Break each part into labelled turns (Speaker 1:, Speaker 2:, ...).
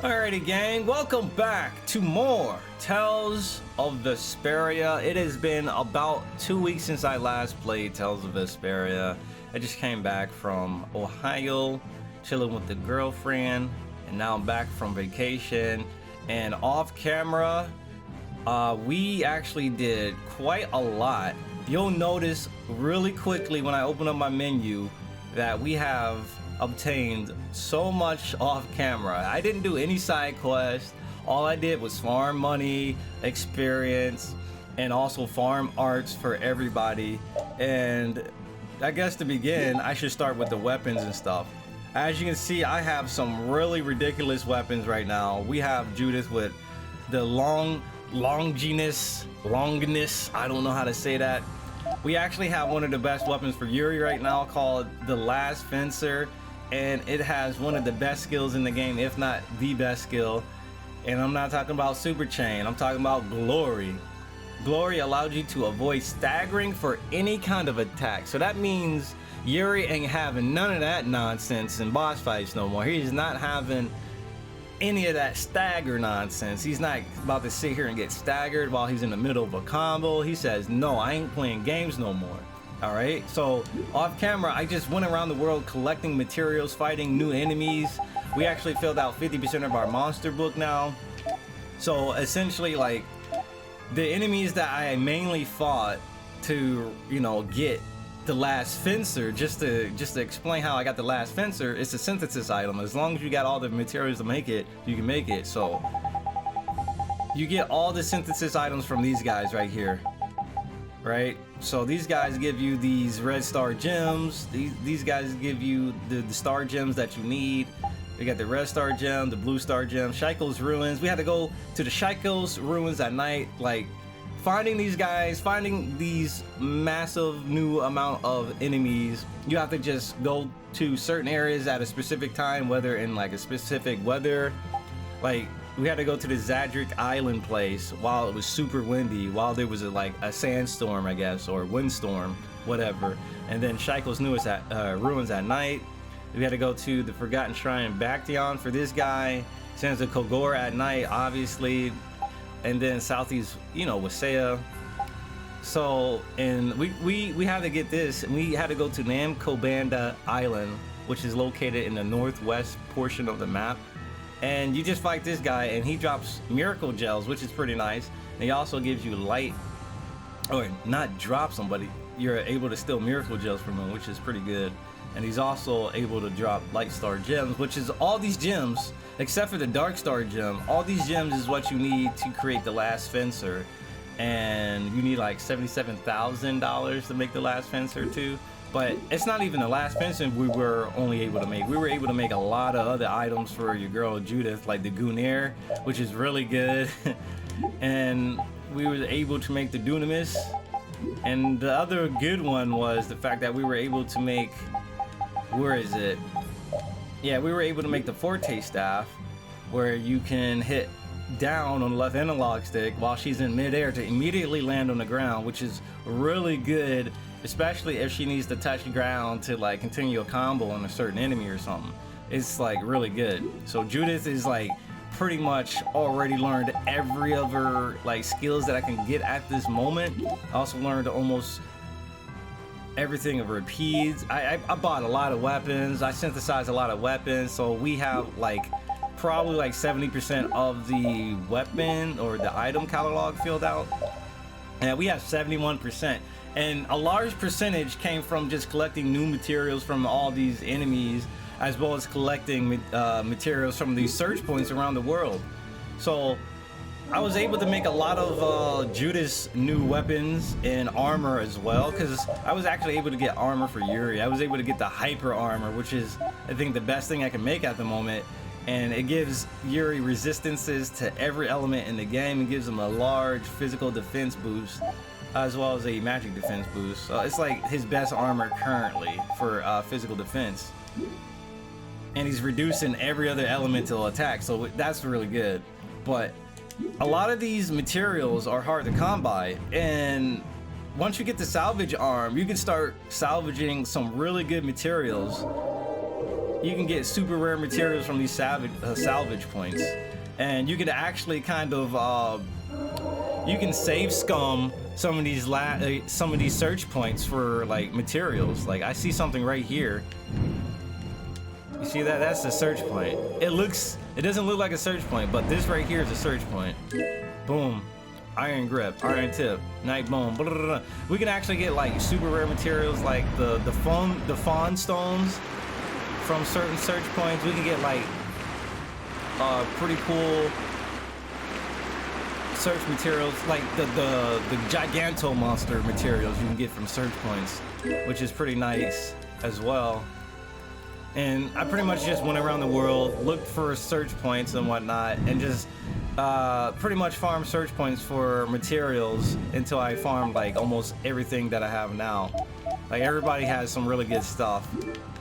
Speaker 1: Alrighty gang, welcome back to more Tales of Vesperia. It has been about 2 weeks since I last played Tales of Vesperia. I just came back from Ohio, chilling with the girlfriend, and now I'm back from vacation. And off camera, we actually did quite a lot. You'll notice really quickly when I open up my menu that we have obtained so much off camera. I didn't do any side quests. All I did was farm money, experience, and also farm arts for everybody. And I guess to begin, I should start with the weapons and stuff. As you can see, I have some really ridiculous weapons right now. We have Judith with the longinus, I don't know how to say that. We actually have one of the best weapons for Yuri right now called the Last Fencer. And it has one of the best skills in the game, if not the best skill. And I'm not talking about Super Chain, I'm talking about Glory. Glory allowed you to avoid staggering for any kind of attack. So that means Yuri ain't having none of that nonsense in boss fights no more. He's not having any of that stagger nonsense. He's not about to sit here and get staggered while he's in the middle of a combo. He says, no, I ain't playing games no more. Alright, so off camera, I just went around the world collecting materials, fighting new enemies. We actually filled out 50% of our monster book now. So essentially, like, the enemies that I mainly fought to, you know, get the Last Fencer, just to explain how I got the Last Fencer, it's a synthesis item. As long as you got all the materials to make it, you can make it. So you get all the synthesis items from these guys right here. Right, so these guys give you these red star gems. These guys give you the star gems that you need. We got the red star gem, the blue star gem, Shaiko's ruins. We had to go to the Shaiko's ruins at night, like finding these guys, finding these massive new amount of enemies. You have to just go to certain areas at a specific time, whether in like a specific weather. Like, we had to go to the Zadric Island place while it was super windy, while there was like a sandstorm, I guess, or windstorm, whatever. And then Shaiko's ruins at night. We had to go to the Forgotten Shrine in Bacteon for this guy. Sands of Kogor at night, obviously. And then Southeast, you know, Wasea. So, and we had to get this, and we had to go to Namkobanda Island, which is located in the northwest portion of the map. And you just fight this guy and he drops miracle gels, which is pretty nice. And he also gives you light, or not drops them, but you're able to steal miracle gels from him, which is pretty good. And he's also able to drop light star gems, which is all these gems, except for the dark star gem. All these gems is what you need to create the Last Fencer. And you need like $77,000 to make the Last Fencer too. But it's not even the Last Fencer we were only able to make. We were able to make a lot of other items for your girl Judith, like the Gunir, which is really good. And we were able to make the Dunamis. And the other good one was the fact that we were able to make, where is it? Yeah, we were able to make the Forte Staff, where you can hit down on the left analog stick while she's in midair to immediately land on the ground, which is really good. Especially if she needs to touch the ground to like continue a combo on a certain enemy or something. It's like really good. So Judith is like pretty much already learned every other like skills that I can get at this moment. I also learned almost everything of repeats. I bought a lot of weapons. I synthesized a lot of weapons. So we have like probably like 70% of the weapon or the item catalog filled out. And we have 71%. And a large percentage came from just collecting new materials from all these enemies, as well as collecting materials from these search points around the world. So I was able to make a lot of Judith's new weapons and armor as well, because I was actually able to get armor for Yuri. I was able to get the hyper armor, which is, I think, the best thing I can make at the moment. And it gives Yuri resistances to every element in the game. It gives him a large physical defense boost, as well as a magic defense boost. So it's like his best armor currently for physical defense. And he's reducing every other elemental attack, so that's really good. But a lot of these materials are hard to come by, and once you get the salvage arm, you can start salvaging some really good materials you can get super rare materials from these salvage points, and you can actually kind of you can save scum some of these search points for like materials. Like I see something right here. You see that? That's the search point. It doesn't look like a search point, but this right here is a search point. Boom. Iron grip, iron tip, night bone. Blah, blah, blah. We can actually get like super rare materials like the fawn stones from certain search points. We can get like pretty cool search materials like the giganto monster materials you can get from search points, which is pretty nice as well. And I pretty much just went around the world, looked for search points and whatnot, and just pretty much farmed search points for materials until I farmed like almost everything that I have now. Like everybody has some really good stuff,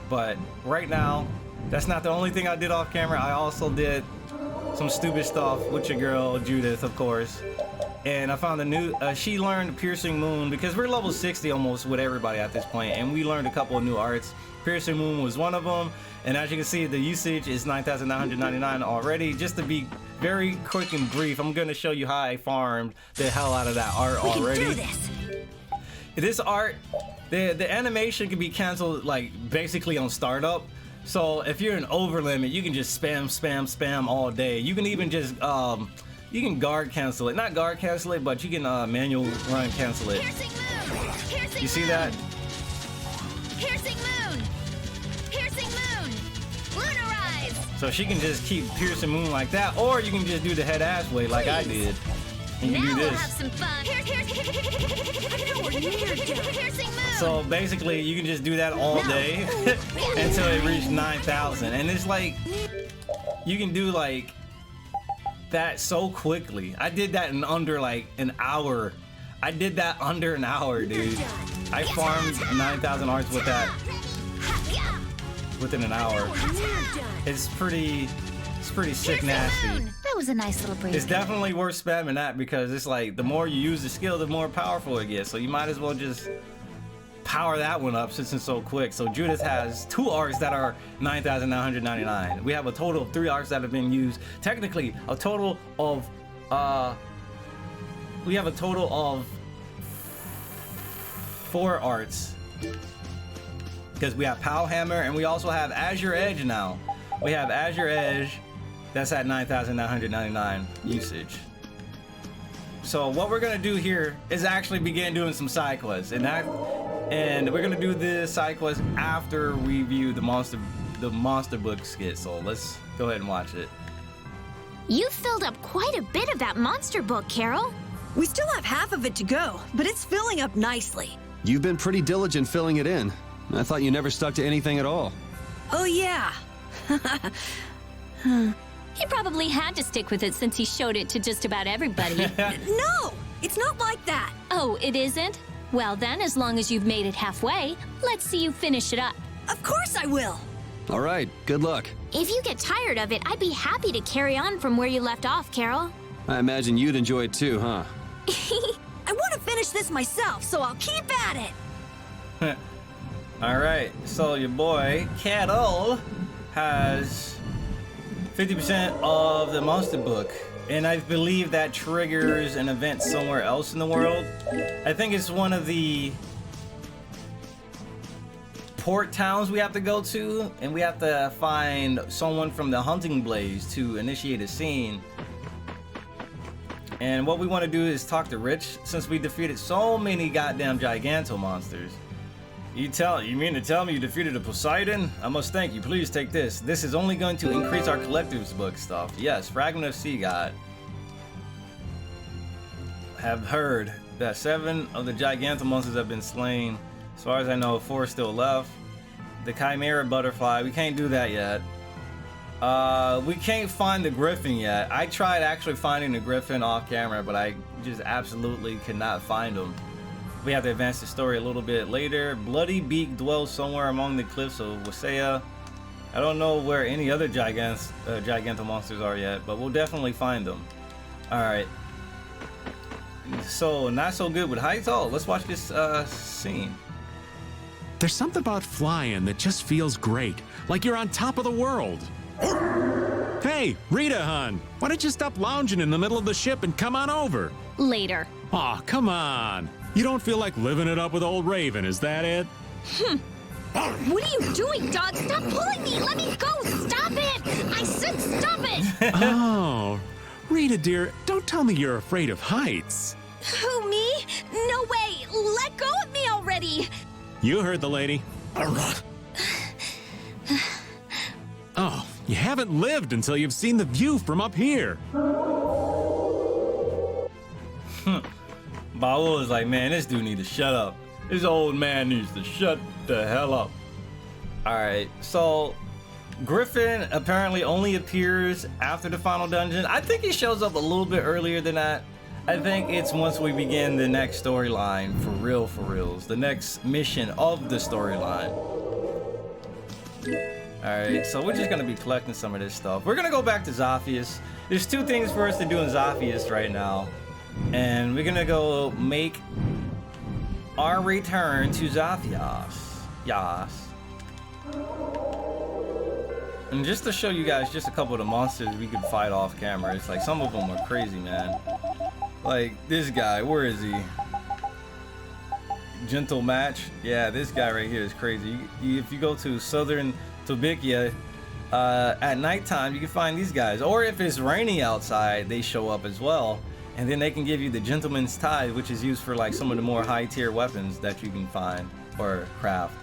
Speaker 1: but right now that's not the only thing I did off camera. I also did some stupid stuff with your girl Judith, of course, and I found a new she learned Piercing Moon because we're level 60 almost with everybody at this point, and we learned a couple of new arts. Piercing Moon was one of them, and as you can see, the usage is 9,999 already. Just to be very quick and brief, I'm gonna show you how I farmed the hell out of that art already.
Speaker 2: We can do this.
Speaker 1: This art, the animation can be canceled like basically on startup. So if you're an over limit, you can just spam all day. You can even just you can guard cancel it. Not guard cancel it, but you can manual run cancel it.
Speaker 2: Piercing Moon. Piercing
Speaker 1: You see
Speaker 2: Moon.
Speaker 1: that?
Speaker 2: Piercing Moon. Piercing Moon. Lunarize.
Speaker 1: So she can just keep Piercing Moon like that, or you can just do the head ass way like I did. And you
Speaker 2: Now
Speaker 1: can do
Speaker 2: we'll
Speaker 1: this.
Speaker 2: have some fun. Piercing Moon.
Speaker 1: So basically, you can just do that all day until it reaches 9,000, and it's like you can do like that so quickly. I did that in under like an hour. I did that under an hour, dude. I farmed 9,000 arts with that within an hour. It's pretty sick nasty.
Speaker 2: That was a nice little break.
Speaker 1: It's definitely worth spamming that because it's like the more you use the skill, the more powerful it gets. So you might as well just power that one up since it's so quick. So Judith has 2 arcs that are 9,999. We have a total of 3 arcs that have been used. Technically, a total of we have a total of 4 arts because we have Pow Hammer and we also have Azure Edge now. We have Azure Edge that's at 9,999 usage. So what we're gonna do here is actually begin doing some side quests, and we're gonna do this side quest after we view the monster book skit. So let's go ahead and watch it.
Speaker 2: You filled up quite a bit of that monster book, Carol.
Speaker 3: We still have half of it to go, but it's filling up nicely.
Speaker 4: You've been pretty diligent filling it in. I thought you never stuck to anything at all.
Speaker 3: Oh yeah.
Speaker 5: He probably had to stick with it since he showed it to just about everybody.
Speaker 3: No, it's not like that.
Speaker 5: Oh, it isn't? Well then, as long as you've made it halfway, let's see you finish it up.
Speaker 3: Of course I will.
Speaker 4: All right, good luck.
Speaker 2: If you get tired of it, I'd be happy to carry on from where you left off, Carol.
Speaker 4: I imagine you'd enjoy it too, huh?
Speaker 3: I want to finish this myself, so I'll keep at it.
Speaker 1: All right, so your boy Carol has 50% of the monster book, and I believe that triggers an event somewhere else in the world. I think it's one of the port towns we have to go to, and we have to find someone from the hunting blaze to initiate a scene. And what we want to do is talk to Rich, since we defeated so many goddamn giganto monsters. You mean to tell me you defeated a Poseidon? I must thank you. Please take this. This is only going to increase our collectives book stuff. Yes, Fragment of Sea God. Have heard that 7 of the giganto monsters have been slain. As far as I know, 4 are still left. The Chimera Butterfly, we can't do that yet. We can't find the Griffin yet. I tried actually finding the Griffin off camera, but I just absolutely could not find him. We have to advance the story a little bit later. Bloody Beak dwells somewhere among the cliffs of Wasea. I don't know where any other giganto monsters are yet, but we'll definitely find them. Alright. So, not so good with heights. Oh, let's watch this scene.
Speaker 6: There's something about flying that just feels great, like you're on top of the world. Hey, Rita, hon, why don't you stop lounging in the middle of the ship and come on over?
Speaker 5: Later.
Speaker 6: Aw, come on. You don't feel like living it up with old Raven, is that it?
Speaker 2: What are you doing, dog? Stop pulling me! Let me go! Stop it! I said stop it!
Speaker 6: Oh, Rita, dear, don't tell me you're afraid of heights.
Speaker 2: Who, me? No way! Let go of me already!
Speaker 6: You heard the lady. Oh, you haven't lived until you've seen the view from up here.
Speaker 1: Baul is like, man, this dude needs to shut up. This old man needs to shut the hell up. Alright, so Griffin apparently only appears after the final dungeon. I think he shows up a little bit earlier than that. I think it's once we begin the next storyline, for reals. The next mission of the storyline. Alright, so we're just gonna be collecting some of this stuff. We're gonna go back to Zaphias. There's two things for us to do in Zaphias right now. And we're gonna go make our return to Zaphias. Yas. And just to show you guys just a couple of the monsters we could fight off camera. It's like some of them are crazy, man. Like this guy, where is he? Gentle Match. Yeah, this guy right here is crazy. If you go to Southern Tobikia at nighttime, you can find these guys. Or if it's raining outside, they show up as well. And then they can give you the Gentleman's Tithe, which is used for like some of the more high tier weapons that you can find or craft.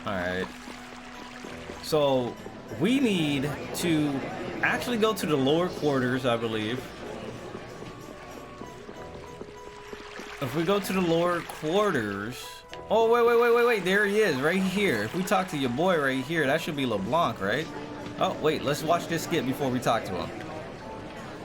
Speaker 1: Alright. So we need to actually go to the lower quarters, I believe. If we go to the lower quarters... Oh, wait. There he is, right here. If we talk to your boy right here, that should be LeBlanc, right? Oh, wait, let's watch this skit before we talk to him.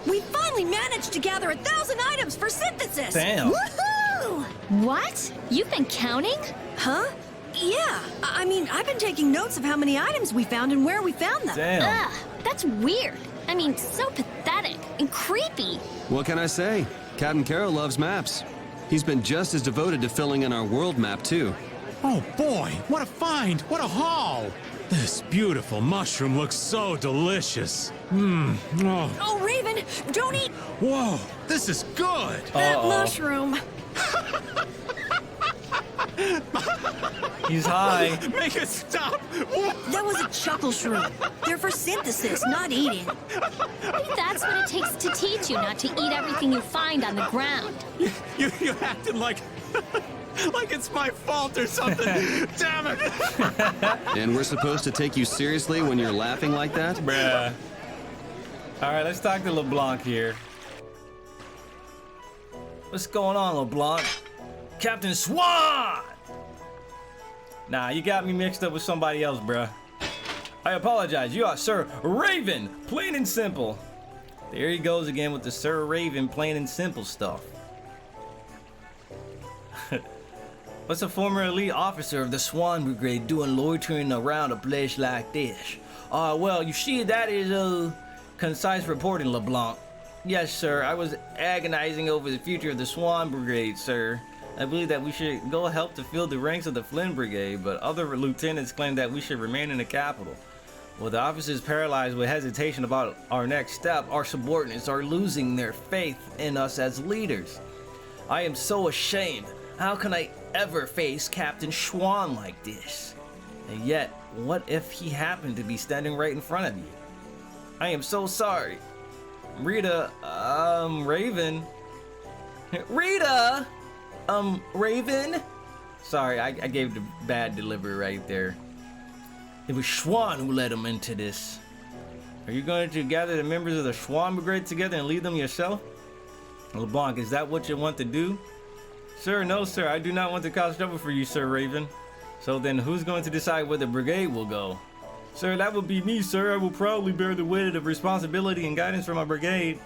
Speaker 3: We finally managed to gather 1,000 items for synthesis!
Speaker 1: Damn.
Speaker 3: Woohoo!
Speaker 5: What? You've been counting?
Speaker 3: Huh? Yeah. I mean, I've been taking notes of how many items we found and where we found them.
Speaker 1: Damn.
Speaker 5: Ugh, that's weird. I mean, so pathetic and creepy.
Speaker 4: What can I say? Captain Carroll loves maps. He's been just as devoted to filling in our world map, too.
Speaker 6: Oh boy, what a find! What a haul! This beautiful mushroom looks so delicious. Oh.
Speaker 3: Oh, Raven, don't eat
Speaker 6: Whoa, this is good!
Speaker 3: that mushroom.
Speaker 1: He's high.
Speaker 6: Make it stop!
Speaker 3: That was a chuckle shroom. They're for synthesis, not eating.
Speaker 5: Maybe that's what it takes to teach you not to eat everything you find on the ground.
Speaker 6: You acted like... like it's my fault or something. Damn it!
Speaker 4: And we're supposed to take you seriously when you're laughing like that?
Speaker 1: Bruh. Alright, let's talk to LeBlanc here. What's going on, LeBlanc? Captain Swan! Nah, you got me mixed up with somebody else, bruh. I apologize. You are Sir Raven, plain and simple. There he goes again with the Sir Raven, plain and simple stuff. What's a former elite officer of the Swan Brigade doing loitering around a place like this? Well, you see, that is concise reporting, LeBlanc. Yes, sir. I was agonizing over the future of the Swan Brigade, sir. I believe that we should go help to fill the ranks of the Flynn Brigade, but other lieutenants claim that we should remain in the capital. With the officers paralyzed with hesitation about our next step, our subordinates are losing their faith in us as leaders. I am so ashamed. How can I ever face Captain Chuan like this? And yet, what if he happened to be standing right in front of you? I am so sorry. Rita, Raven. Rita! Raven? Sorry, I gave the bad delivery right there. It was Chuan who led him into this. Are you going to gather the members of the Chuan Brigade together and lead them yourself? LeBlanc, is that what you want to do? Sir, no, sir. I do not want to cause trouble for you, Sir Raven. So then who's going to decide where the brigade will go? Sir, that will be me, sir. I will proudly bear the weight of responsibility and guidance for my brigade.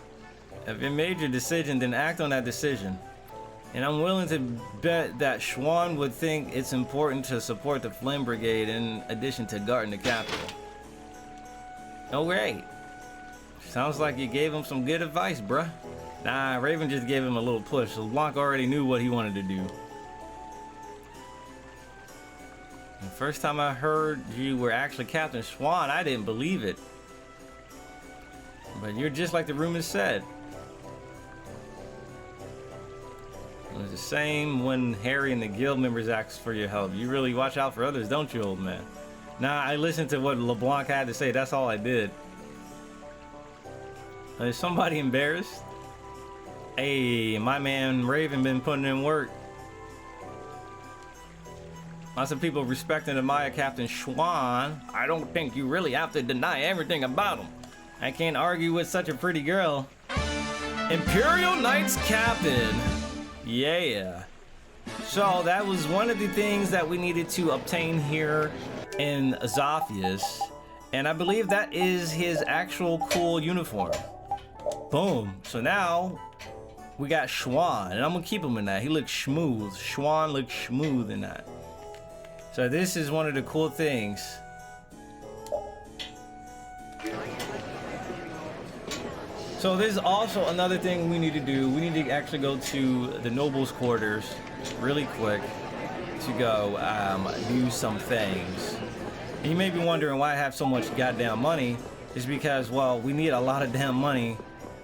Speaker 1: If you made your decision, then act on that decision. And I'm willing to bet that Chuan would think it's important to support the Flynn Brigade in addition to guarding the capital. Oh, great. Sounds like you gave him some good advice, bruh. Nah, Raven just gave him a little push. LeBlanc already knew what he wanted to do. The first time I heard you were actually Captain Chuan, I didn't believe it. But you're just like the rumors said. It was the same when Harry and the guild members asked for your help. You really watch out for others, don't you, old man? Nah, I listened to what LeBlanc had to say. That's all I did. Is somebody embarrassed? Hey, my man Raven been putting in work. Lots of people respect and admire Captain Chuan. I don't think you really have to deny everything about him. I can't argue with such a pretty girl. Imperial Knights Captain. Yeah. So that was one of the things that we needed to obtain here in Zophius. And I believe that is his actual cool uniform. Boom. So now we got Chuan, and I'm gonna keep him in that. He looks smooth. Chuan looks smooth in that. So this is one of the cool things. So there's also another thing we need to do. We need to actually go to the nobles' quarters really quick to go do some things. And you may be wondering why I have so much goddamn money. It's because, well, we need a lot of damn money.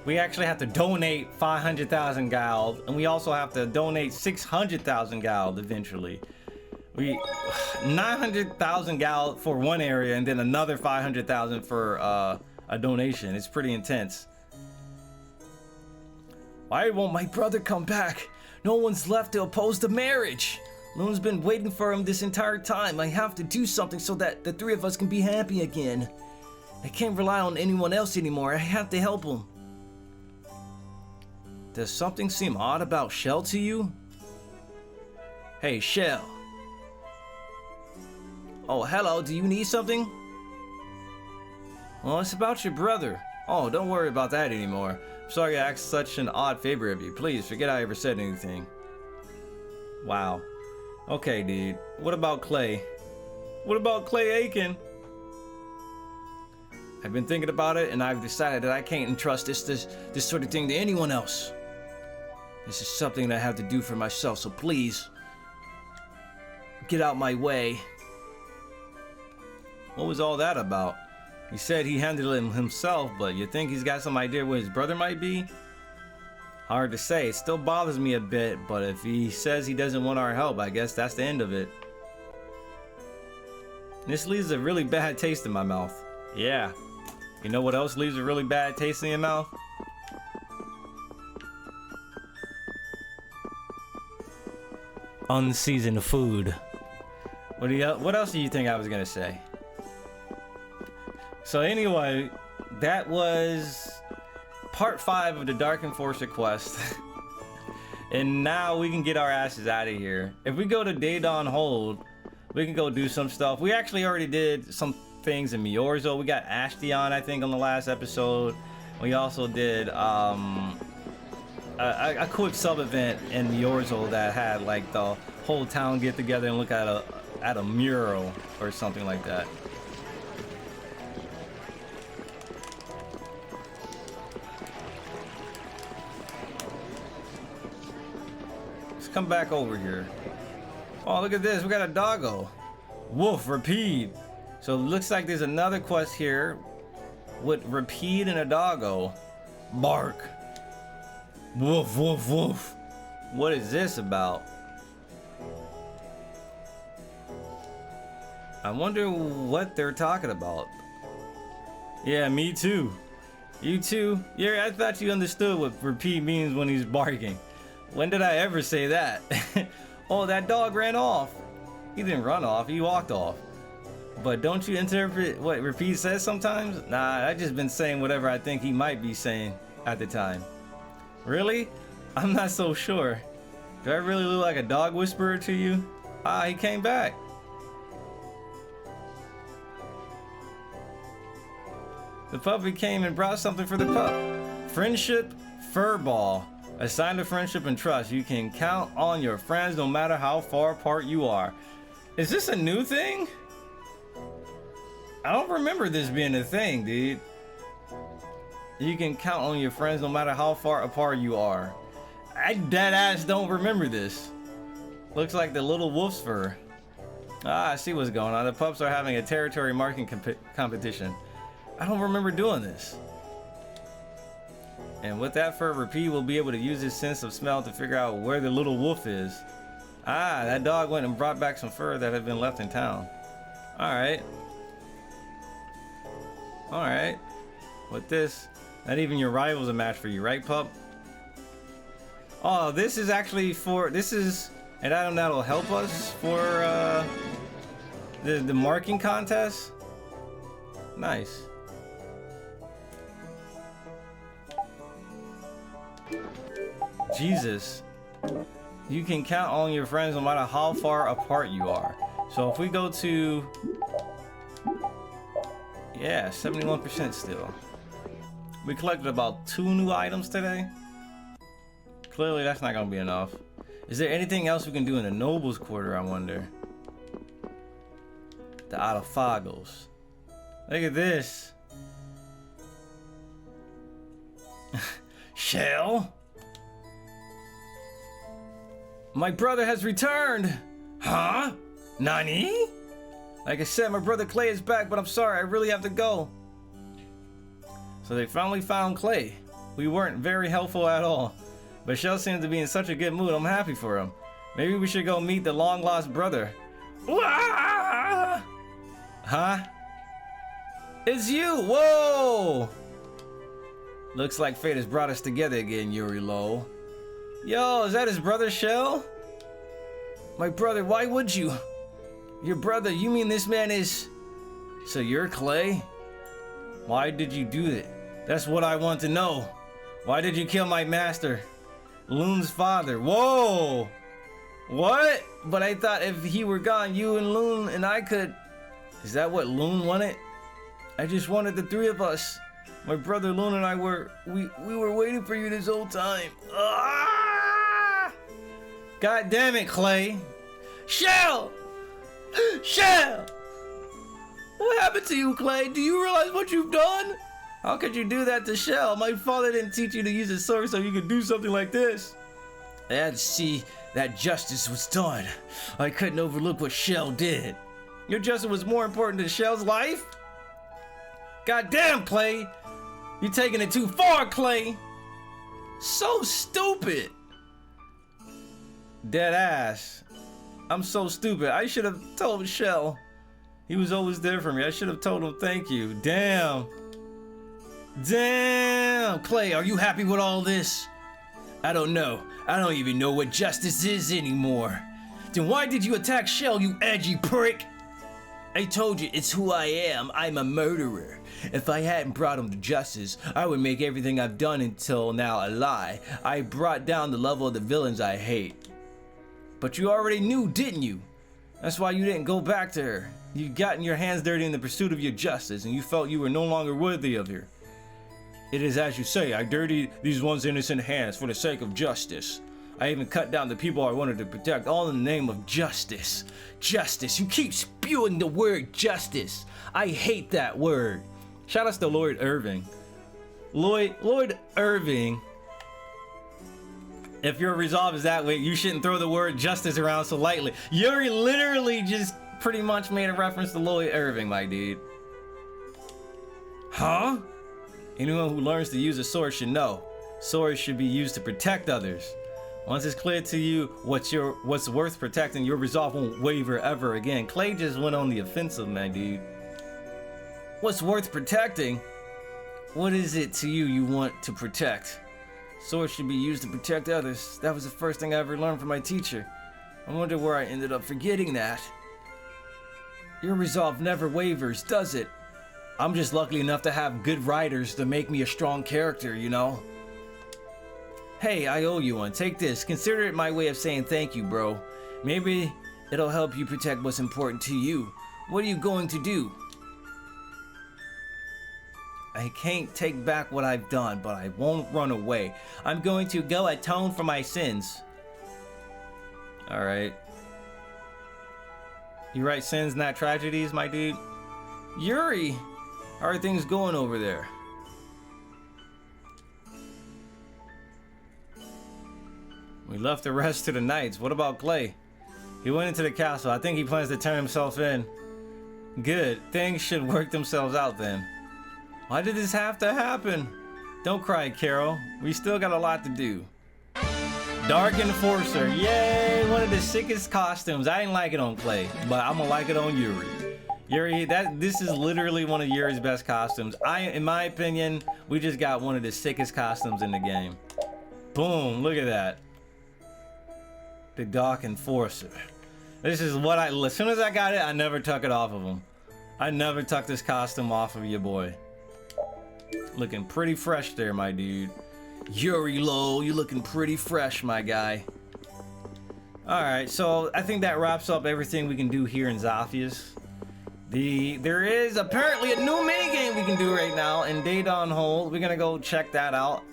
Speaker 1: We actually have to donate 500,000 gold, and we also have to donate 600,000 gold eventually. 900,000 gold for one area, and then another 500,000 for a donation. It's pretty intense. Why won't my brother come back? No one's left to oppose the marriage. No one's been waiting for him this entire time. I have to do something so that the three of us can be happy again. I can't rely on anyone else anymore. I have to help him. Does something seem odd about Shell to you? Hey, Shell. Oh, hello. Do you need something? Well, it's about your brother. Oh, don't worry about that anymore. I'm sorry I asked such an odd favor of you. Please, forget I ever said anything. Wow. Okay, dude. What about Clay? What about Clay Aiken? I've been thinking about it, and I've decided that I can't entrust this sort of thing to anyone else. This is something that I have to do for myself, so please, get out my way. What was all that about? He said he handled it himself, but you think he's got some idea where his brother might be? Hard to say. It still bothers me a bit, but if he says he doesn't want our help, I guess that's the end of it. This leaves a really bad taste in my mouth. Yeah. You know what else leaves a really bad taste in your mouth? Unseasoned food. What else do you think I was gonna say? So anyway, that was part 5 of the Dark Enforcer quest. And now we can get our asses out of here. If we go to Daedon Hold, we can go do some stuff. We actually already did some things in Miorzo. We got Ashtion, I think, on the last episode. We also did a quick sub event in Miorzo that had like the whole town get together and look at a mural or something like that. Let's come back over here. Oh, look at this. We got a doggo. Woof, Rapide. So it looks like there's another quest here with Rapide and a doggo. Bark. Woof, woof, woof. What is this about? I wonder what they're talking about. Yeah, me too. You too? Yeah, I thought you understood what Rapide means when he's barking. When did I ever say that? Oh, that dog ran off. He didn't run off, he walked off. But don't you interpret what Rapide says sometimes? Nah, I just been saying whatever I think he might be saying at the time. Really? I'm not so sure. Do I really look like a dog whisperer to you? Ah, he came back. The puppy came and brought something for the pup. Friendship Furball. A sign of friendship and trust. You can count on your friends no matter how far apart you are. Is this a new thing? I don't remember this being a thing, dude. You can count on your friends no matter how far apart you are. I deadass don't remember this. Looks like the little wolf's fur. Ah, I see what's going on. The pups are having a territory marking competition. I don't remember doing this. And with that fur, Repeat will be able to use his sense of smell to figure out where the little wolf is. Ah, that dog went and brought back some fur that had been left in town. Alright. Alright. With this, not even your rival's a match for you, right, pup? Oh, this is actually for... This is an item that'll help us for the marking contest. Nice. Jesus. You can count on your friends no matter how far apart you are. So if we go to... Yeah, 71% still. We collected about 2 new items today. Clearly that's not gonna be enough. Is there anything else we can do in the Noble's Quarter, I wonder? The Alafagos. Look at this. Shell? My brother has returned! Huh? Nani? Like I said, my brother Clay is back, but I'm sorry, I really have to go. So they finally found Clay. We weren't very helpful at all. But Shell seems to be in such a good mood, I'm happy for him. Maybe we should go meet the long-lost brother. Wah! Huh? It's you! Whoa! Looks like fate has brought us together again, Yuri Low. Yo, is that his brother Shell? My brother, why would you? Your brother, you mean this man is... So you're Clay? Why did you do it? That's what I want to know. Why did you kill my master? Loon's father. Whoa! What? But I thought if he were gone, you and Loon and I could... Is that what Loon wanted? I just wanted the 3 of us. My brother Loon and I were... We were waiting for you this whole time. Ah! God damn it, Clay. Shell! Shell! What happened to you, Clay? Do you realize what you've done? How could you do that to Shell? My father didn't teach you to use a sword so you could do something like this. I had to see that justice was done. I couldn't overlook what Shell did. Your justice was more important than Shell's life? God damn, Clay! You're taking it too far, Clay! So stupid! Dead ass. I'm so stupid. I should have told Shell. He was always there for me. I should have told him thank you. Damn. Damn. Clay, are you happy with all this? I don't know. I don't even know what justice is anymore. Then why did you attack Shell, you edgy prick? I told you, it's who I am. I'm a murderer. If I hadn't brought him to justice, I would make everything I've done until now a lie. I brought down the level of the villains I hate. But you already knew, didn't you? That's why you didn't go back to her. You'd gotten your hands dirty in the pursuit of your justice, and you felt you were no longer worthy of her. It is as you say, I dirtied these one's innocent hands for the sake of justice. I even cut down the people I wanted to protect, all in the name of justice. Justice. You keep spewing the word justice. I hate that word. Shout out to Lloyd Irving. Lloyd Irving. If your resolve is that way, you shouldn't throw the word justice around so lightly. Yuri literally just pretty much made a reference to Lloyd Irving, my dude. Huh? Anyone who learns to use a sword should know. Swords should be used to protect others. Once it's clear to you what's worth protecting, your resolve won't waver ever again. Clay just went on the offensive, my dude. What's worth protecting? What is it to you want to protect? Swords should be used to protect others. That was the first thing I ever learned from my teacher. I wonder where I ended up forgetting that. Your resolve never wavers, does it? I'm just lucky enough to have good writers to make me a strong character, you know? Hey, I owe you one. Take this. Consider it my way of saying thank you, bro. Maybe it'll help you protect what's important to you. What are you going to do? I can't take back what I've done, but I won't run away. I'm going to go atone for my sins. Alright. You write sins, not tragedies, my dude? Yuri! How are things going over there? We left the rest to the knights. What about Clay? He went into the castle. I think he plans to turn himself in. Good. Things should work themselves out then. Why did this have to happen? Don't cry, Carol. We still got a lot to do. Dark Enforcer. Yay! One of the sickest costumes. I didn't like it on Clay, but I'm gonna like it on Yuri. Yuri, this is literally one of Yuri's best costumes. In my opinion, we just got one of the sickest costumes in the game. Boom! Look at that. The Dark Enforcer. This is what as soon as I got it, I never took it off of him. I never took this costume off of your boy. Looking pretty fresh there, my dude. Yuri Low, you looking pretty fresh, my guy. Alright, so I think that wraps up everything we can do here in Zaphias. There is apparently a new minigame we can do right now in Data on Hold. We're gonna go check that out.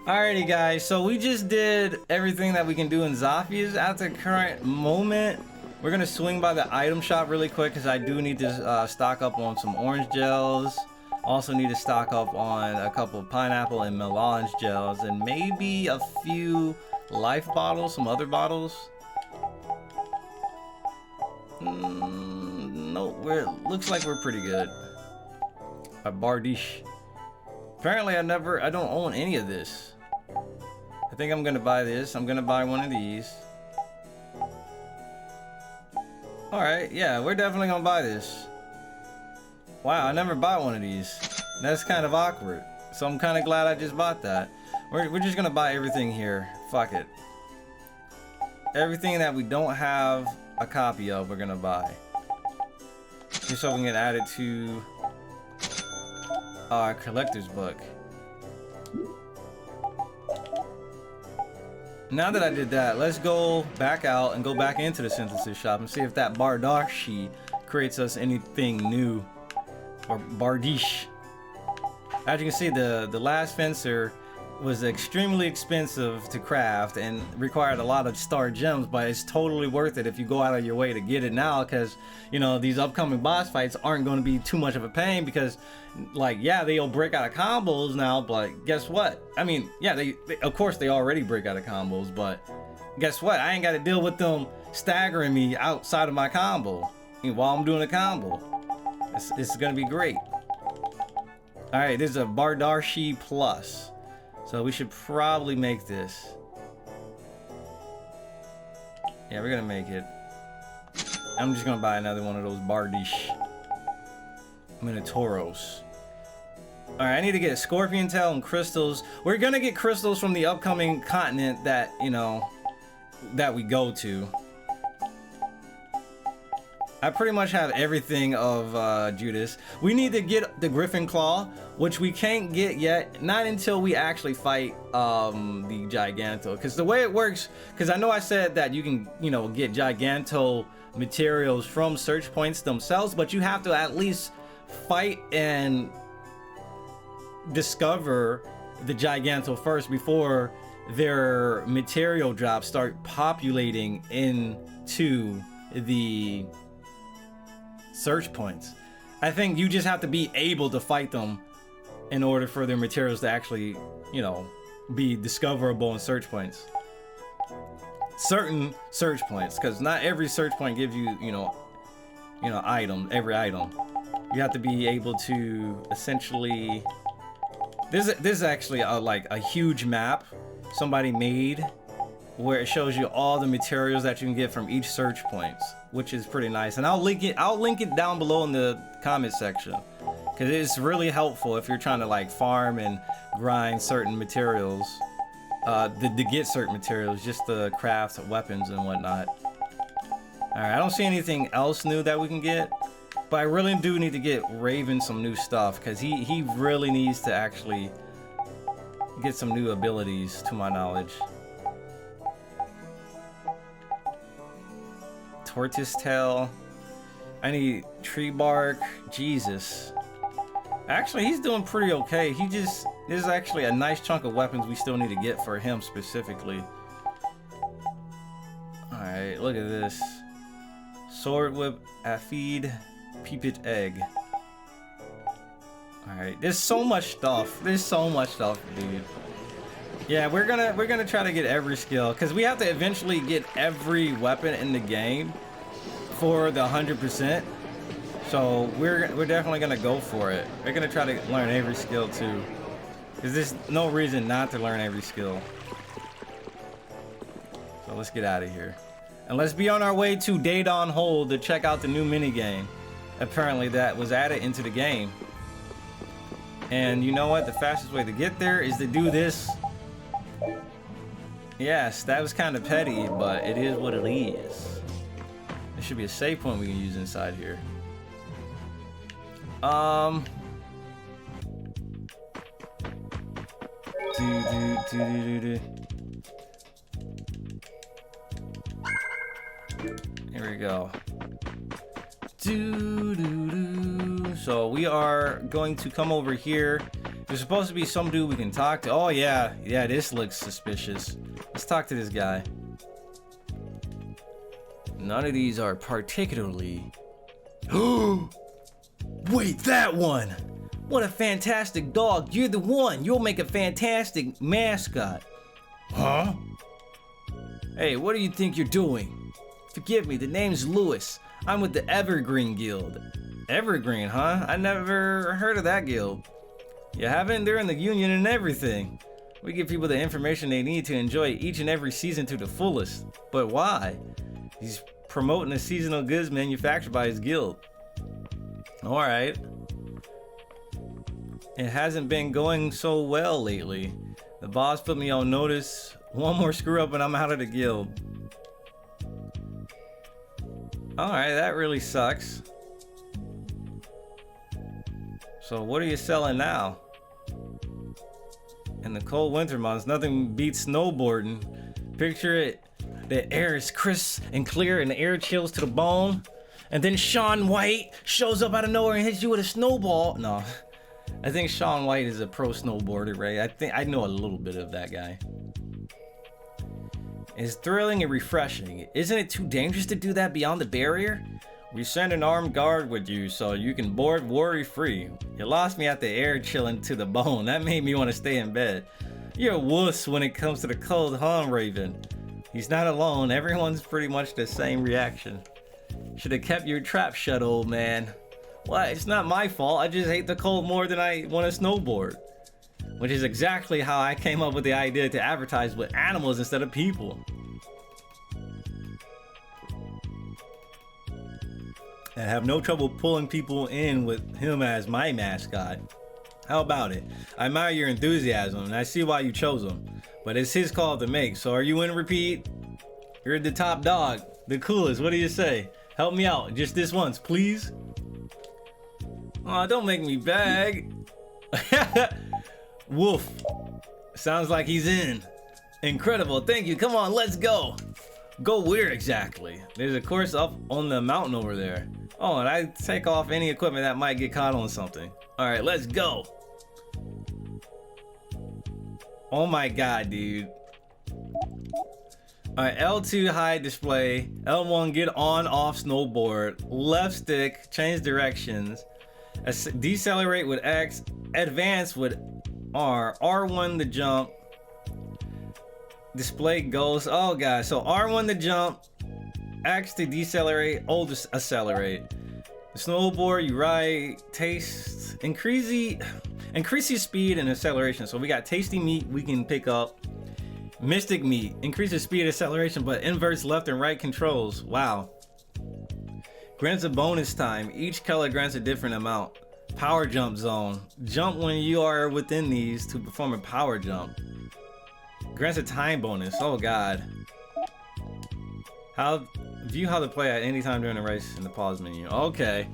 Speaker 1: Alrighty guys, so we just did everything that we can do in Zaphias at the current moment. We're gonna swing by the item shop really quick because I do need to stock up on some orange gels. Also need to stock up on a couple of pineapple and melange gels and maybe a few life bottles, some other bottles. No, looks like we're pretty good. A Bardiche. Apparently I don't own any of this. I think I'm gonna buy this. I'm gonna buy one of these. Alright, yeah, we're definitely gonna buy this. Wow, I never bought one of these. That's kind of awkward. So I'm kind of glad I just bought that. We're just gonna buy everything here. Fuck it. Everything that we don't have a copy of, we're gonna buy. Just so we can add it to our collector's book. Now that I did that, let's go back out and go back into the synthesis shop and see if that Bardiche creates us anything new. Or Bardiche. As you can see, the last fencer was extremely expensive to craft and required a lot of star gems, but it's totally worth it if you go out of your way to get it now, because you know these upcoming boss fights aren't going to be too much of a pain, because like, yeah, they'll break out of combos now, but guess what? I mean, yeah, they of course they already break out of combos, but guess what? I ain't got to deal with them staggering me outside of my combo while I'm doing a combo. It's gonna be great. All right, this is a Bardiche Plus, so we should probably make this. Yeah, we're gonna make it. I'm just gonna buy another one of those Bardiche Minotauros. All right, I need to get a scorpion tail and crystals. We're gonna get crystals from the upcoming continent that, you know, that we go to. I pretty much have everything of Judas. We need to get the Griffin Claw, which we can't get yet, not until we actually fight the Giganto. Because the way it works, because I know I said that you can, you know, get Giganto materials from search points themselves, but you have to at least fight and discover the Giganto first before their material drops start populating into the search points. I think you just have to be able to fight them in order for their materials to actually, you know, be discoverable in search points. Certain search points, because not every search point gives you, you know, every item. You have to be able to essentially. This is actually like a huge map somebody made, where it shows you all the materials that you can get from each search points, which is pretty nice. And I'll link it down below in the comment section, because it's really helpful if you're trying to like farm and grind certain materials, to get certain materials, just to craft weapons and whatnot. All right, I don't see anything else new that we can get, but I really do need to get Raven some new stuff, because he really needs to actually get some new abilities, to my knowledge. Tortoise tail. I need tree bark. Jesus. Actually, he's doing pretty okay. There's actually a nice chunk of weapons we still need to get for him specifically. Alright, look at this. Sword whip, Aphid, Peepit egg. Alright, there's so much stuff. There's so much stuff, dude. Yeah, we're gonna try to get every skill because we have to eventually get every weapon in the game for the 100%. So we're definitely gonna go for it. We're gonna try to learn every skill too, because there's no reason not to learn every skill. So let's get out of here, and let's be on our way to Daedon Hold to check out the new minigame. Apparently that was added into the game. And you know what? The fastest way to get there is to do this. Yes, that was kind of petty, but it is what it is. There should be a save point we can use inside here. Here we go. So we are going to come over here. There's supposed to be some dude we can talk to. Oh yeah, this looks suspicious. Let's talk to this guy. None of these are particularly... Wait, that one! What a fantastic dog. You're the one. You'll make a fantastic mascot. Huh? Hey, what do you think you're doing? Forgive me, the name's Lewis. I'm with the Evergreen Guild. Evergreen, huh? I never heard of that guild. You haven't? They're in the union and everything. We give people the information they need to enjoy each and every season to the fullest. But why? He's promoting the seasonal goods manufactured by his guild. Alright. It hasn't been going so well lately. The boss put me on notice. One more screw up and I'm out of the guild. Alright, that really sucks. So what are you selling now? In the cold winter months, nothing beats snowboarding. Picture it. The air is crisp and clear and the air chills to the bone. And then Shaun White shows up out of nowhere and hits you with a snowball. No, I think Shaun White is a pro snowboarder, right? I think I know a little bit of that guy. It's thrilling and refreshing. Isn't it too dangerous to do that beyond the barrier? We send an armed guard with you so you can board worry-free. You lost me at the air chilling to the bone. That made me want to stay in bed. You're a wuss when it comes to the cold, huh, Raven? He's not alone. Everyone's pretty much the same reaction. Should have kept your trap shut, old man. What? It's not my fault. I just hate the cold more than I want to snowboard. Which is exactly how I came up with the idea to advertise with animals instead of people. I have no trouble pulling people in with him as my mascot. How about it? I admire your enthusiasm and I see why you chose him. But it's his call to make, so are you in, Repeat? You're the top dog, the coolest, what do you say? Help me out, just this once, please? Aw, don't make me beg. Wolf. Sounds like he's in. Incredible, thank you, come on, let's go. Go where exactly? There's a course up on the mountain over there. Oh, and I take off any equipment that might get caught on something. All right, let's go. Oh my god, dude. All right, L2 hide display, L1 get on off snowboard, left stick change directions, decelerate with X, advance with R, R1 to jump, display goes. Oh god, so R1 to jump, X to decelerate, O to accelerate. The snowboard you ride, taste, increases speed and acceleration. So we got tasty meat we can pick up. Mystic meat increases speed and acceleration, but inverts left and right controls. Wow. Grants a bonus time. Each color grants a different amount. Power jump zone. Jump when you are within these to perform a power jump. Grants a time bonus. Oh god. View how to play at any time during the race in the pause menu. Okay.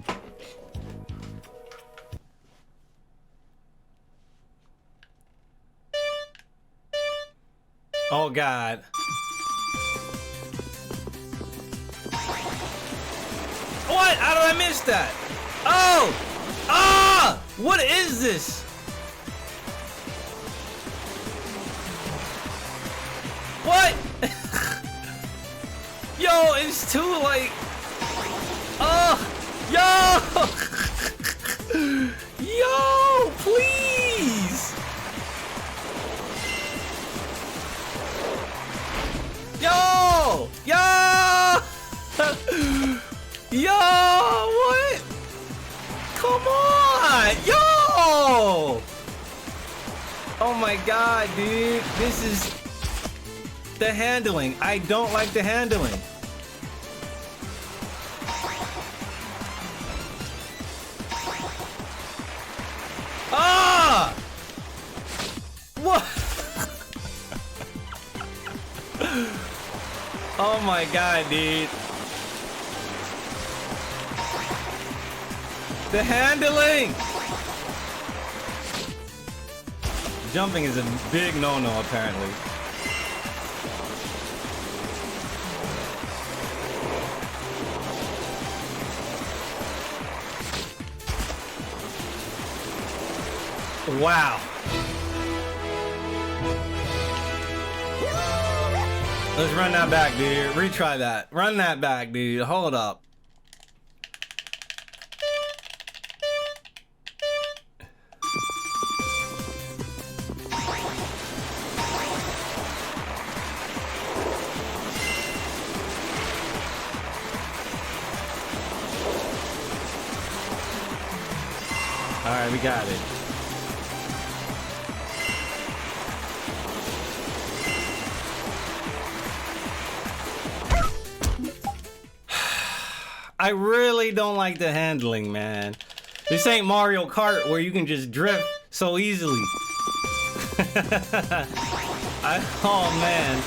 Speaker 1: Oh god. What? How did I miss that? Oh! Ah! What is this? What? Yo, it's too like... Oh! Yo! Yo! Please! god! Yo! Oh my god, dude. This is the handling. I don't like the handling. Ah! What? Oh my god, dude. The handling! Jumping is a big no-no, apparently. Wow. Let's run that back, dude. Retry that. Run that back, dude. Hold up. All right, we got it. I really don't like the handling, man. This ain't Mario Kart where you can just drift so easily. Oh man.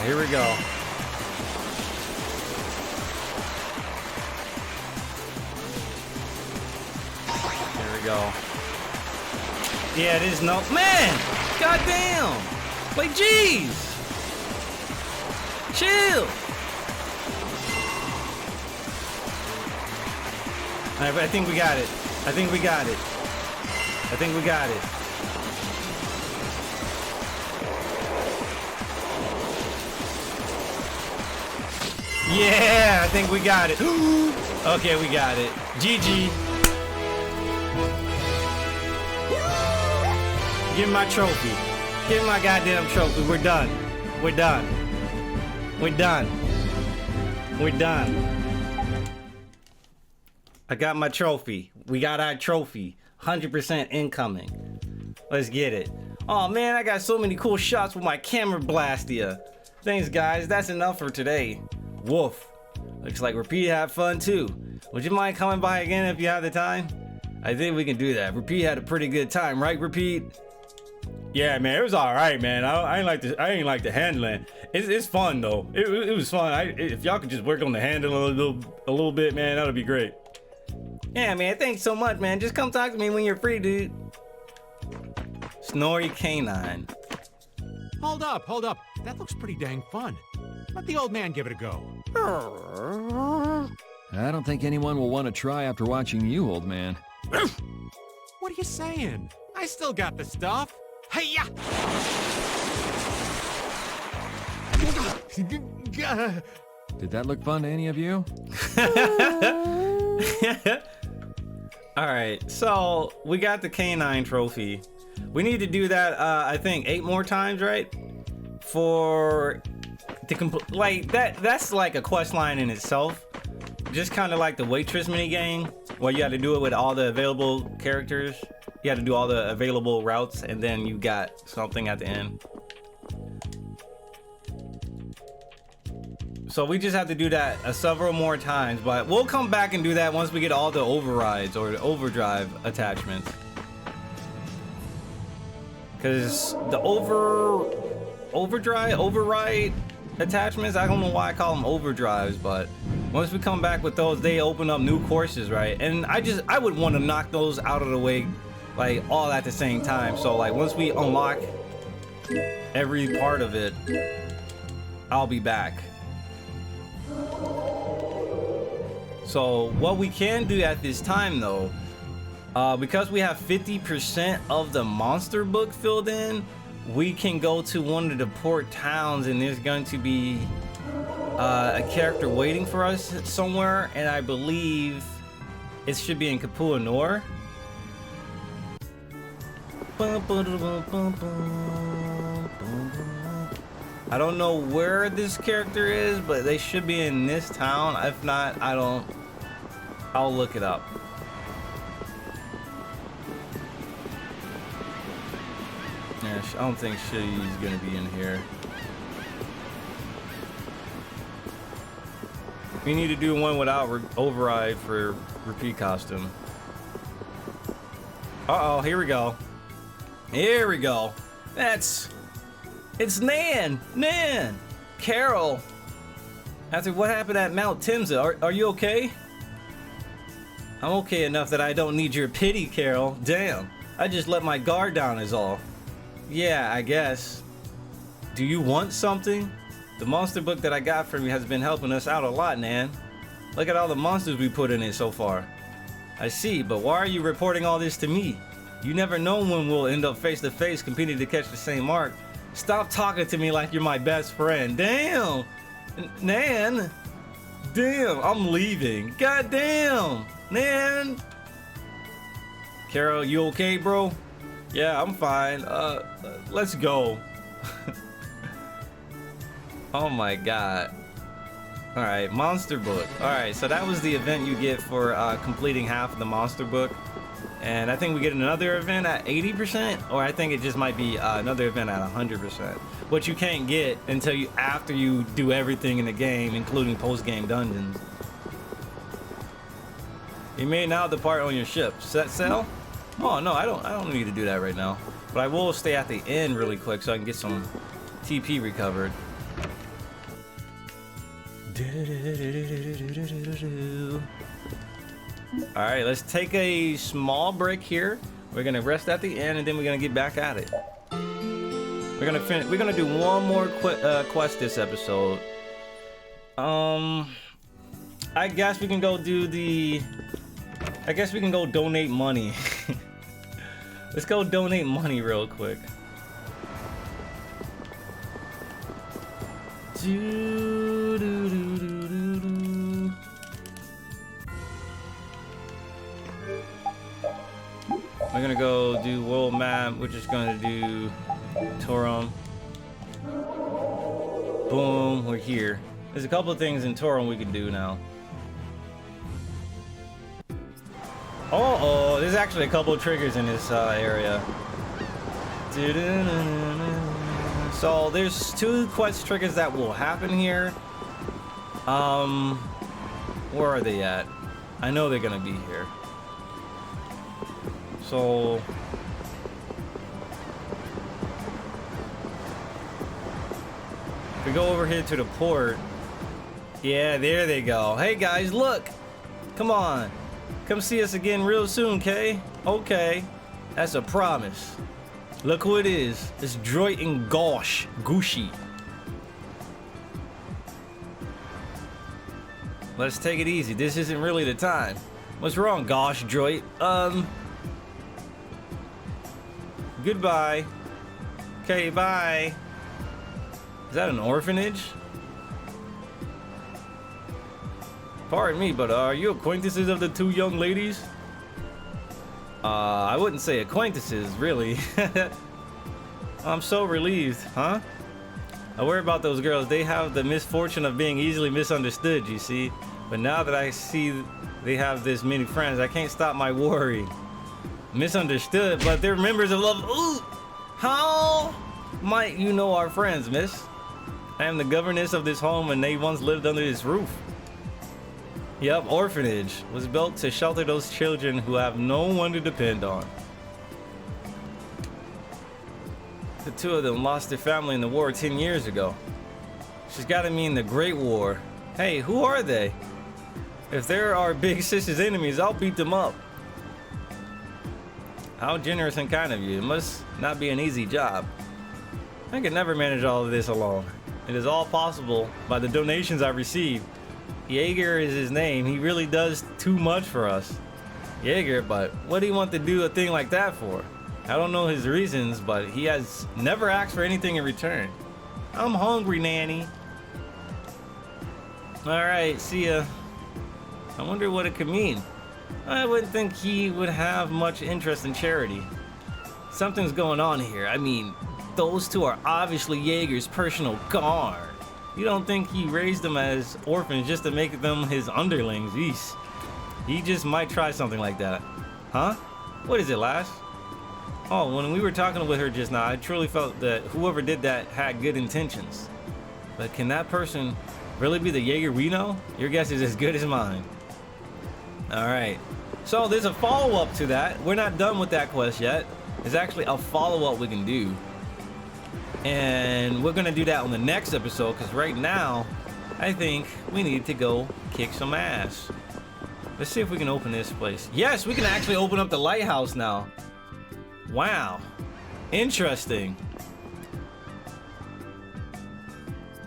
Speaker 1: Here we go. Here we go. Yeah, it is no man. Goddamn. Like, jeez. Chill. All right, but I think we got it. I think we got it. I think we got it. Yeah, I think we got it. Okay, we got it. GG. Give me my trophy. Give me my goddamn trophy. We're done. We're done. We're done. We're done. I got my trophy. We got our trophy. 100% incoming. Let's get it. Oh man, I got so many cool shots with my camera blastia. Thanks guys, that's enough for today. Woof. Looks like Repeat had fun too. Would you mind coming by again if you have the time? I think we can do that. Repeat had a pretty good time, right, Repeat? Yeah, man, it was all right, man. I ain't like the handling. It's fun though. It was fun. If y'all could just work on the handling a little bit, man, that'd be great. Yeah, man. Thanks so much, man. Just come talk to me when you're free, dude. Snorri Canine.
Speaker 6: Hold up. That looks pretty dang fun. Let the old man give it a go.
Speaker 7: I don't think anyone will want to try after watching you, old man.
Speaker 6: What are you saying? I still got the stuff. Hey-ya!
Speaker 7: Did that look fun to any of you?
Speaker 1: All right, so we got the canine trophy. We need to do that, I think 8 more times, right? For to complete, like that's like a quest line in itself. Just kind of like the waitress mini game, where you have to do it with all the available characters. You have to do all the available routes, and then you got something at the end. So we just have to do that several more times, but we'll come back and do that once we get all the overrides or the overdrive attachments. Because the override attachments, I don't know why I call them overdrives, but once we come back with those, they open up new courses, right? And I would want to knock those out of the way, like all at the same time. So like once we unlock every part of it, I'll be back. So what we can do at this time though, because we have 50% of the monster book filled in, we can go to one of the port towns, and there's going to be a character waiting for us somewhere, and I believe it should be in Kapua Nor. I don't know where this character is, but they should be in this town. If not, I'll look it up. Yeah, I don't think she's gonna be in here. We need to do one without override for repeat costume. Uh-oh, here we go. Here we go. It's Nan! Nan! Carol! After what happened at Mount Timsa, are you okay? I'm okay enough that I don't need your pity, Carol. Damn, I just let my guard down is all. Yeah, I guess. Do you want something? The monster book that I got from you has been helping us out a lot, Nan. Look at all the monsters we put in it so far. I see, but why are you reporting all this to me? You never know when we'll end up face to face competing to catch the same mark. Stop talking to me like you're my best friend. Damn! Nan! Damn, I'm leaving. God damn! Nan! Carol, you okay, bro? Yeah, I'm fine. Let's go. Oh my god. Alright, monster book. Alright, so that was the event you get for completing half of the monster book. And I think we get another event at 80%, or I think it just might be another event at 100%. Which you can't get until after you do everything in the game, including post-game dungeons. You may now depart on your ship. Set sail? Oh no, I don't need to do that right now. But I will stay at the end really quick so I can get some TP recovered. Alright, let's take a small break here. We're gonna rest at the end and then we're gonna get back at it. We're gonna do one more quest this episode. I guess we can go donate money. Let's go donate money real quick. We're gonna go do world map. We're just gonna do Torum. Boom, we're here. There's a couple of things in Torum we could do now. Oh, there's actually a couple of triggers in this area. So there's 2 quest triggers that will happen here. Where are they at? I know they're gonna be here. So if we go over here to the port. Yeah, there they go. Hey guys, look! Come on. Come see us again real soon, Kay? Okay. That's a promise. Look who it is. It's Droit and Gushi. Let's take it easy. This isn't really the time. What's wrong, Gosh, Droit? Goodbye. Okay, bye. Is that an orphanage? Pardon me, but are you acquaintances of the 2 young ladies? I wouldn't say acquaintances, really. I'm so relieved, huh? I worry about those girls. They have the misfortune of being easily misunderstood, you see. But now that I see they have this many friends, I can't stop my worry. Misunderstood, but they're members of love. Ooh! How might you know our friends, miss? I am the governess of this home and they once lived under this roof. Yep, orphanage was built to shelter those children who have no one to depend on. The 2 of them lost their family in the war 10 years ago. She's got to mean the Great War. Hey, who are they? If they're our big sister's enemies, I'll beat them up. How generous and kind of you. It must not be an easy job. I could never manage all of this alone. It is all possible by the donations I received. Jaeger is his name. He really does too much for us. Jaeger, but what do you want to do a thing like that for? I don't know his reasons, but he has never asked for anything in return. I'm hungry, Nanny. Alright, see ya. I wonder what it could mean. I wouldn't think he would have much interest in charity. Something's going on here. I mean, those two are obviously Jaeger's personal guard. You don't think he raised them as orphans just to make them his underlings? Eesh. He just might try something like that. Huh? What is it, Lass? Oh, when we were talking with her just now, I truly felt that whoever did that had good intentions. But can that person really be the Jaeger we know? Your guess is as good as mine. Alright. So there's a follow-up to that. We're not done with that quest yet. There's actually a follow-up we can do. And we're going to do that on the next episode, because right now, I think we need to go kick some ass. Let's see if we can open this place. Yes, we can actually open up the lighthouse now. Wow. Interesting.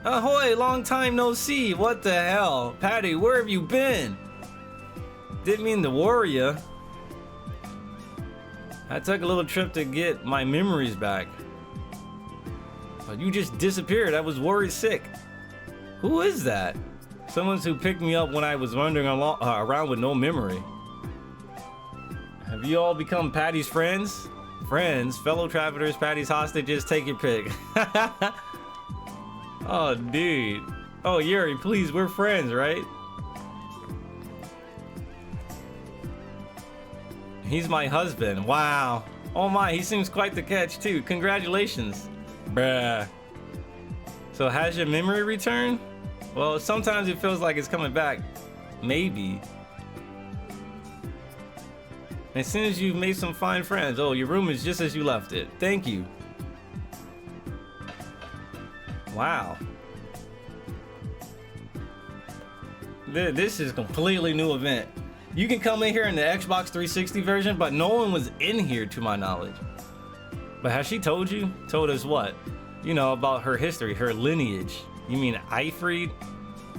Speaker 1: Ahoy, long time no see. What the hell? Patty, where have you been? Didn't mean to worry ya. I took a little trip to get my memories back. But you just disappeared. I was worried sick. Who is that? Someone who picked me up when I was wandering around with no memory. Have you all become Patty's friends? Friends, fellow travelers, Patty's hostages, take your pick. Oh, dude. Oh, Yuri, please, we're friends, right? He's my husband. Wow. Oh my, he seems quite the catch too. Congratulations. Bruh. So has your memory returned? Well, sometimes it feels like it's coming back. Maybe. As soon as you've made some fine friends. Oh, your room is just as you left it. Thank you. Wow. This is a completely new event. You can come in here in the Xbox 360 version, but no one was in here to my knowledge. But has she told you? Told us what? You know, about her history, her lineage. You mean Eifried?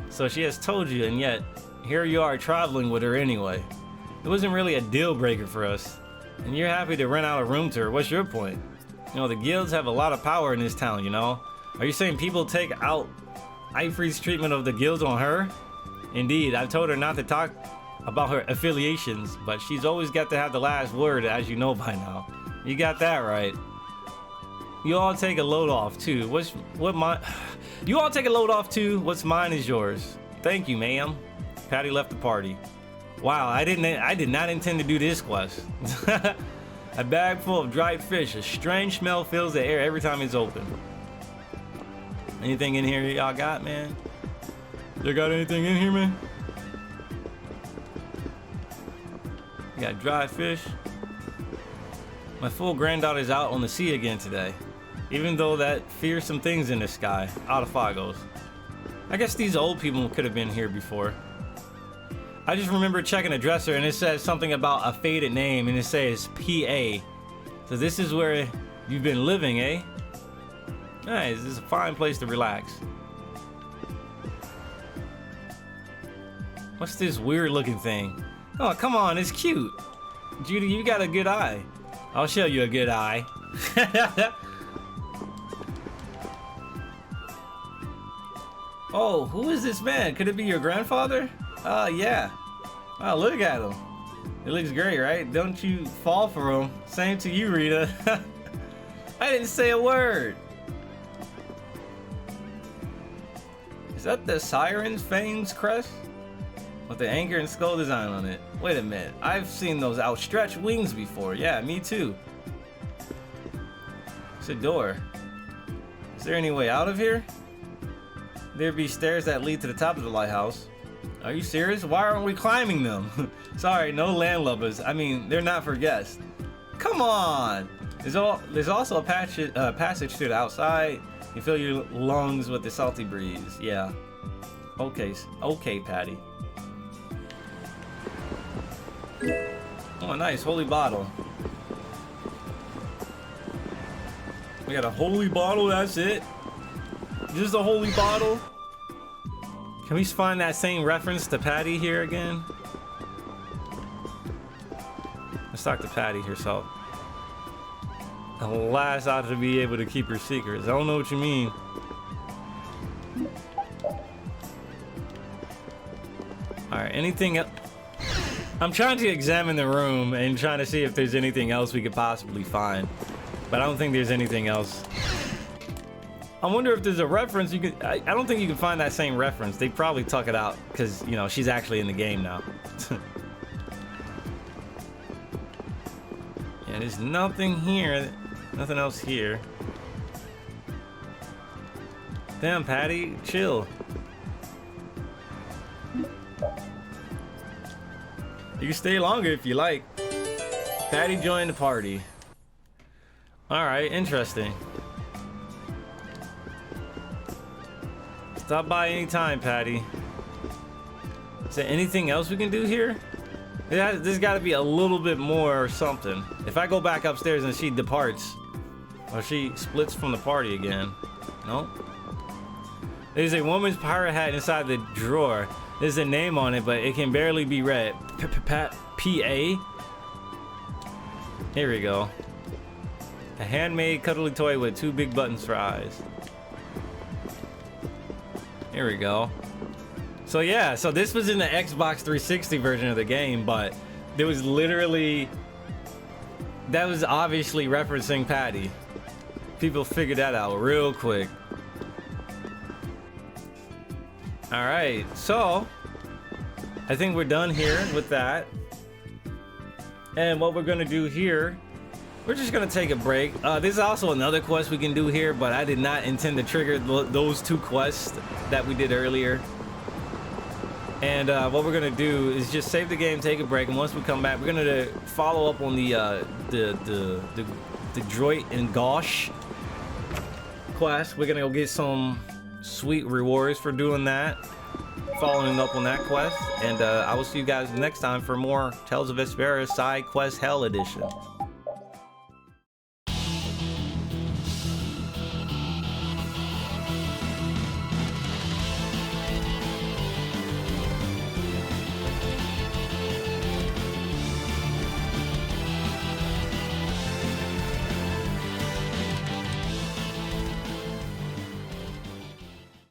Speaker 1: So she has told you, and yet here you are traveling with her anyway. It wasn't really a deal breaker for us. And you're happy to rent out a room to her. What's your point? You know, the guilds have a lot of power in this town, you know? Are you saying people take out Eifried's treatment of the guilds on her? Indeed, I've told her not to talk about her affiliations, but she's always got to have the last word, as you know by now. You got that right. You all take a load off too. You all take a load off too. What's mine is yours. Thank you, ma'am. Patty left the party. Wow, I did not intend to do this quest. A bag full of dried fish. A strange smell fills the air every time it's open. Anything in here y'all got, man? You got anything in here, man? You got dried fish. My full granddaughter's out on the sea again today. Even though that fears some things in the sky. Out of Fagos. I guess these old people could have been here before. I just remember checking a dresser and it says something about a faded name and it says PA. So this is where you've been living, eh? Nice, this is a fine place to relax. What's this weird looking thing? Oh, come on, it's cute. Judy, you got a good eye. I'll show you a good eye. Oh, who is this man? Could it be your grandfather? Yeah. Wow, look at him. It looks great, right? Don't you fall for him. Same to you, Rita. I didn't say a word. Is that the Siren's Fangs crest? With the anchor and skull design on it. Wait a minute. I've seen those outstretched wings before. Yeah, me too. It's a door. Is there any way out of here? There be stairs that lead to the top of the lighthouse. Are you serious? Why aren't we climbing them? Sorry, no landlubbers. I mean, they're not for guests. Come on! There's also a passage to the outside. You fill your lungs with the salty breeze. Yeah. Okay, Patty. Oh, nice. Holy bottle. We got a holy bottle, that's it? Just a holy bottle? Can we find that same reference to Patty here again? Let's talk to Patty herself. Alas, ought to be able to keep her secrets. I don't know what you mean. All right, anything else? I'm trying to examine the room and trying to see if there's anything else we could possibly find, but I don't think there's anything else. I wonder if there's a reference you could. I don't think you can find that same reference. They probably tuck it out because, you know, she's actually in the game now. Yeah, there's nothing here. Nothing else here. Damn, Patty, chill. You can stay longer if you like. Patty joined the party. All right, interesting. Stop by anytime, Patty. Is there anything else we can do here? There's got to be a little bit more or something. If I go back upstairs and she departs, or she splits from the party again. Nope. There's a woman's pirate hat inside the drawer. There's a name on it, but it can barely be read. P.A. Here we go. A handmade cuddly toy with 2 big buttons for eyes. Here we go. So yeah, so this was in the Xbox 360 version of the game, but there was literally, that was obviously referencing Patty. People figured that out real quick. All right, so I think we're done here with that. And what we're gonna do here, we're just gonna take a break. There's also another quest we can do here, but I did not intend to trigger those 2 quests that we did earlier. And what we're gonna do is just save the game, take a break, and once we come back, we're gonna follow up on the Droit and Gauche quest. We're gonna go get some sweet rewards for doing that, following up on that quest, and I will see you guys next time for more Tales of Vesperia Side Quest Hell Edition.